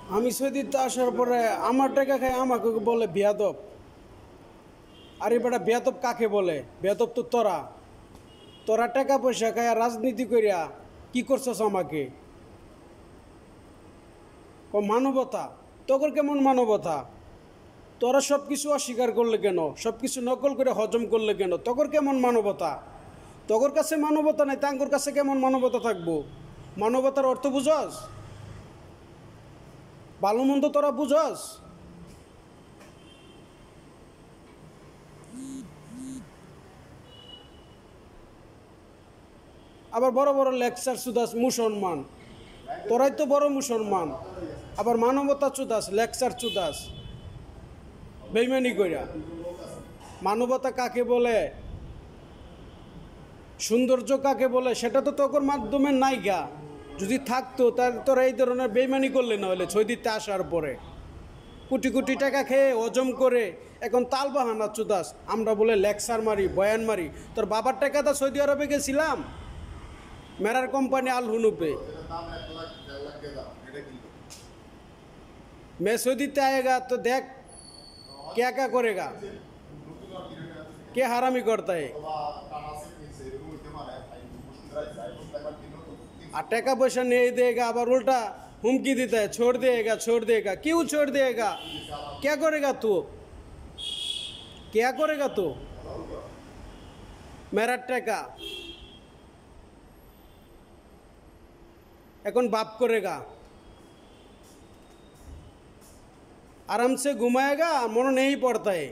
আমি সৌদিতে আসার পরে আমার টাকা খায় আমাকে বলে বেয়াদব। আর এবারে বেয়াদব কাকে বলে? বেয়াদব তো তোরা। তোরা টাকা পয়সা খায় রাজনীতি করিয়া কি করছস আমাকে? মানবতা তোর কেমন মানবতা? তোরা সব কিছু অস্বীকার করলে কেন? সব কিছু নকল করে হজম করলে কেন? তোর কেমন মানবতা? তোর কাছে মানবতা নাই, তাঙ্গর কাছে কেমন মানবতা থাকবো? মানবতার অর্থ বুঝস? ভালো মন্দ তোরা বুঝস? আবার বড় বড় লেকচার চুদাস মুসলমান। তোরাই তো বড় মুসলমান, আবার মানবতা চুদাস, লেকচার চুদাস বেইমানি কইরা। মানবতা কাকে বলে, সৌন্দর্য কাকে বলে সেটা তো তোর মাধ্যমে নাই গা। যদি থাকতো তাহলে তোরা এই ধরনের বেইমানি করলে না হলে সৌদিতে আসার পরে কোটি কোটি টাকা খেয়ে হজম করে এখন তাল বাহানা চুদাস। আমরা বলে লেকচার মারি, বয়ান মারি। তোর বাবার টাকাটা সৌদি আরবে গেছিলাম মেরার কোম্পানি আল হুনুপে। मैं सऊदी आएगा तो देख क्या क्या करेगा, क्या हरामी करता है। और टका पैसा नहीं देगा, अब उल्टा हुमकी देता है छोड़ देगा छोड़ देगा। क्यों छोड़ देगा? क्या करेगा तू? क्या करेगा तू? मेरा टका এখন बाप करेगा, आराम से घुमाएगा, मन नहीं पड़ता है।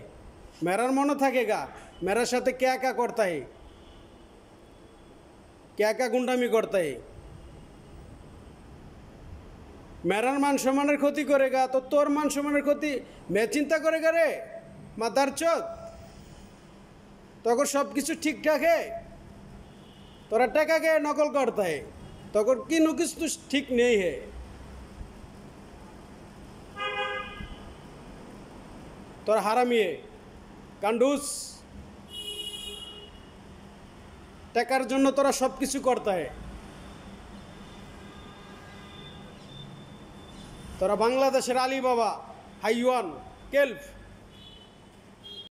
मेरा मन थकेगा, मेरे साथ क्या क्या करता है, क्या क्या गुंडामी करता है। मेरा मान सम्मानेर क्षति करेगा तो तोर मान सम्मानेर क्षति मैं चिंता करेगा रे मादार चोद। तक सब किछु ठीक ठाक है, तोरा टाका के नकल करता है, तक किनु किछु ठीक नहीं है। তোর হারামিয়ে কান্ডুস, টাকার জন্য তোরা সব কিছু করতে হয়। তোরা বাংলাদেশের আলী বাবা, হাইওয়ান, কেল্প।